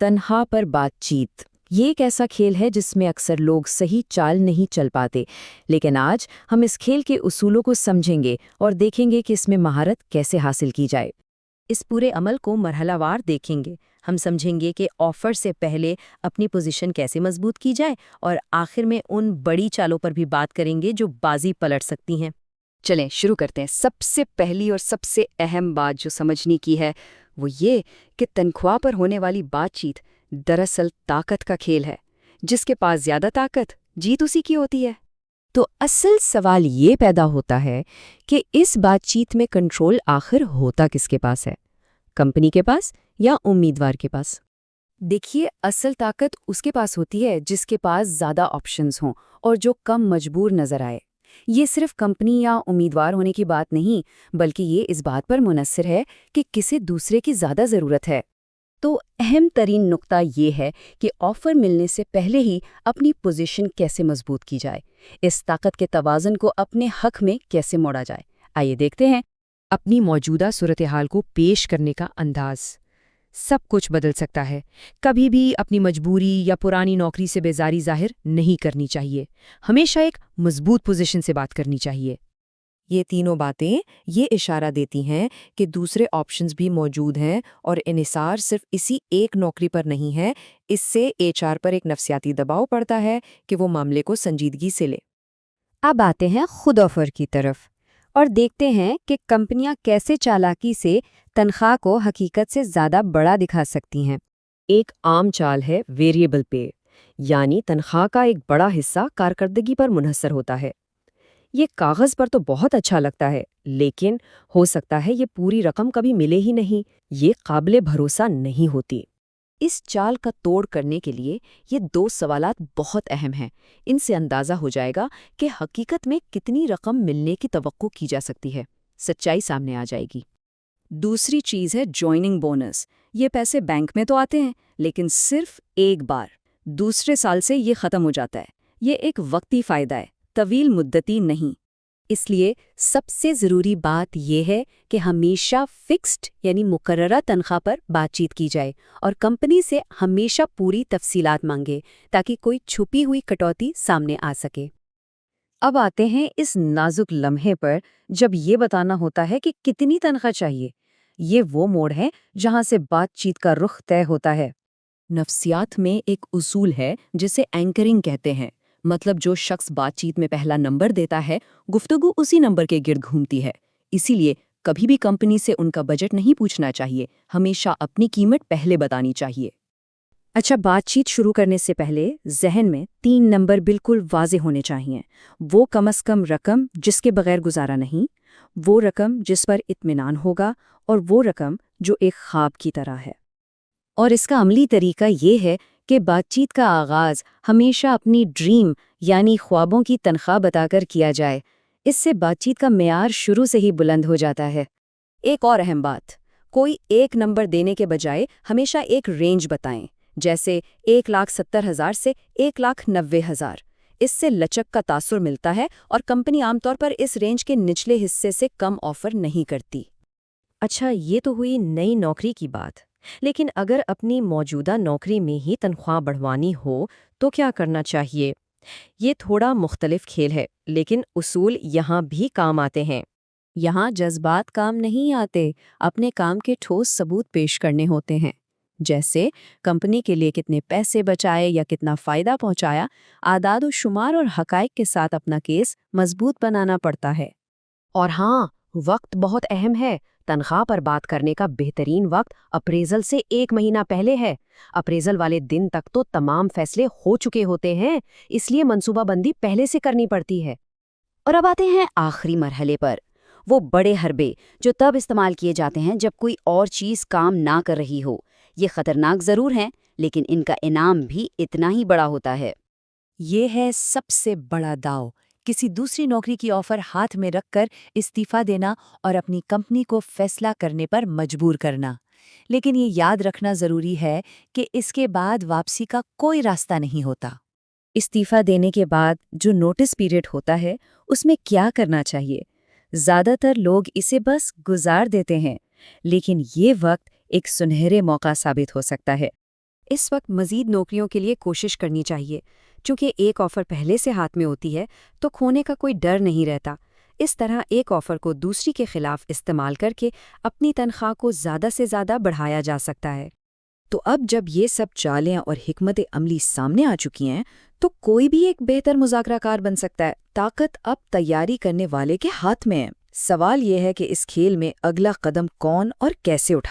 तनख्वाह पर बातचीत, ये एक ऐसा खेल है जिसमें अक्सर लोग सही चाल नहीं चल पाते। लेकिन आज हम इस खेल के उसूलों को समझेंगे और देखेंगे कि इसमें महारत कैसे हासिल की जाए। इस पूरे अमल को मरहलावार देखेंगे। हम समझेंगे कि ऑफर से पहले अपनी पोजीशन कैसे मजबूत की जाए और आखिर में उन बड़ी चालों पर भी बात करेंगे जो बाजी पलट सकती हैं। चलें शुरू करते हैं। सबसे पहली और सबसे अहम बात जो समझने की है वो ये कि तनख्वाह पर होने वाली बातचीत दरअसल ताकत का खेल है। जिसके पास ज्यादा ताकत, जीत उसी की होती है। तो असल सवाल ये पैदा होता है कि इस बातचीत में कंट्रोल आखिर होता किसके पास है, कंपनी के पास या उम्मीदवार के पास? देखिए, असल ताकत उसके पास होती है जिसके पास ज़्यादा ऑप्शंस हों और जो कम मजबूर नजर आए। ये सिर्फ कंपनी या उम्मीदवार होने की बात नहीं, बल्कि ये इस बात पर मुनस्सिर है कि किसे दूसरे की ज़्यादा ज़रूरत है। तो अहम तरीन नुक्ता ये है कि ऑफर मिलने से पहले ही अपनी पोजीशन कैसे मजबूत की जाए, इस ताकत के तवाज़ुन को अपने हक में कैसे मोड़ा जाए। आइए देखते हैं। अपनी मौजूदा सूरत-ए-हाल को पेश करने का अंदाज सब कुछ बदल सकता है। कभी भी अपनी मजबूरी या पुरानी नौकरी से बेजारी जाहिर नहीं करनी चाहिए। हमेशा एक मजबूत पोजीशन से बात करनी चाहिए। ये तीनों बातें ये इशारा देती हैं कि दूसरे ऑप्शंस भी मौजूद हैं और इन्हिसार सिर्फ इसी एक नौकरी पर नहीं है। इससे एचआर पर एक नफसियाती दबाव पड़ता है कि वो मामले को संजीदगी से ले। अब आते हैं खुद ऑफर की तरफ और देखते हैं कि कंपनियां कैसे चालाकी से तनख्वाह को हकीकत से ज़्यादा बड़ा दिखा सकती हैं। एक आम चाल है वेरिएबल पे, यानी तनख्वाह का एक बड़ा हिस्सा कारकर्दगी पर मुनहसर होता है। ये कागज़ पर तो बहुत अच्छा लगता है, लेकिन हो सकता है ये पूरी रकम कभी मिले ही नहीं। ये काबिले भरोसा नहीं होती। इस चाल का तोड़ करने के लिए ये दो सवालात बहुत अहम हैं। इनसे अंदाज़ा हो जाएगा कि हकीकत में कितनी रकम मिलने की तवक्को की जा सकती है। सच्चाई सामने आ जाएगी। दूसरी चीज़ है जॉइनिंग बोनस। ये पैसे बैंक में तो आते हैं, लेकिन सिर्फ एक बार। दूसरे साल से ये ख़त्म हो जाता है। ये एक वक्ती फ़ायदा है, तवील मुद्दती नहीं। इसलिए सबसे ज़रूरी बात यह है कि हमेशा फिक्स्ड यानी मुकर्ररा तनख्वाह पर बातचीत की जाए और कंपनी से हमेशा पूरी तफसीलात मांगे ताकि कोई छुपी हुई कटौती सामने आ सके। अब आते हैं इस नाजुक लम्हे पर जब ये बताना होता है कि कितनी तनख्वाह चाहिए। ये वो मोड़ है जहां से बातचीत का रुख तय होता है। नफ्सियात में एक उसूल है जिसे एंकरिंग कहते हैं। मतलब जो शख्स बातचीत में पहला नंबर देता है, गुफ्तगू उसी नंबर के गिर्द घूमती है। इसीलिए कभी भी कंपनी से उनका बजट नहीं पूछना चाहिए, हमेशा अपनी कीमत पहले बतानी चाहिए। अच्छा, बातचीत शुरू करने से पहले जहन में 3 नंबर बिल्कुल वाज़े होने चाहिए। वो कम से कम रकम जिसके बगैर गुजारा नहीं, वो रकम जिस पर इत्मीनान होगा और वो रकम जो एक ख्वाब की तरह है। और इसका अमली तरीका ये है कि बातचीत का आगाज़ हमेशा अपनी ड्रीम यानी ख्वाबों की तनख्वाह बताकर किया जाए। इससे बातचीत का मेयार शुरू से ही बुलंद हो जाता है। एक और अहम बात, कोई एक नंबर देने के बजाय हमेशा एक रेंज बताएं, जैसे 1,70,000 से 1,90,000। इससे लचक का तासुर मिलता है और कंपनी आमतौर पर इस रेंज के निचले हिस्से से कम ऑफर नहीं करती। अच्छा, ये तो हुई नई नौकरी की बात। लेकिन अगर अपनी मौजूदा नौकरी में ही तनख्वाह बढ़वानी हो तो क्या करना चाहिए? ये थोड़ा मुख्तलिफ खेल है, लेकिन उसूल यहाँ भी काम आते हैं। यहाँ जज्बात काम नहीं आते, अपने काम के ठोस सबूत पेश करने होते हैं। जैसे कंपनी के लिए कितने पैसे बचाए या कितना फ़ायदा पहुँचाया, आदाद व शुमार और हक़ाइक़ के साथ अपना केस मजबूत बनाना पड़ता है। और हाँ, वक्त बहुत अहम है। तनख्वाह पर बात करने का बेहतरीन वक्त अप्रेजल से 1 महीना पहले है। अप्रेजल वाले दिन तक तो तमाम फैसले हो चुके होते हैं, इसलिए मंसूबाबंदी पहले से करनी पड़ती है। और अब आते हैं आखिरी मरहले पर, वो बड़े हरबे जो तब इस्तेमाल किए जाते हैं जब कोई और चीज़ काम ना कर रही हो। ये ख़तरनाक ज़रूर हैं, लेकिन इनका इनाम भी इतना ही बड़ा होता है। ये है सबसे बड़ा दाव, किसी दूसरी नौकरी की ऑफर हाथ में रखकर इस्तीफा देना और अपनी कंपनी को फैसला करने पर मजबूर करना। लेकिन ये याद रखना ज़रूरी है कि इसके बाद वापसी का कोई रास्ता नहीं होता। इस्तीफा देने के बाद जो नोटिस पीरियड होता है, उसमें क्या करना चाहिए? ज़्यादातर लोग इसे बस गुजार देते हैं, लेकिन ये वक्त एक सुनहरे मौका साबित हो सकता है। اس وقت مزید نوکریوں کے لیے کوشش کرنی چاہیے۔ چونکہ ایک آفر پہلے سے ہاتھ میں ہوتی ہے تو کھونے کا کوئی ڈر نہیں رہتا۔ اس طرح ایک آفر کو دوسری کے خلاف استعمال کر کے اپنی تنخواہ کو زیادہ سے زیادہ بڑھایا جا سکتا ہے۔ تو اب جب یہ سب چالیں اور حکمت عملی سامنے آ چکی ہیں تو کوئی بھی ایک بہتر مذاکرہ کار بن سکتا ہے۔ طاقت اب تیاری کرنے والے کے ہاتھ میں ہے۔ سوال یہ ہے کہ اس کھیل میں اگلا قدم کون اور کیسے اٹھائے۔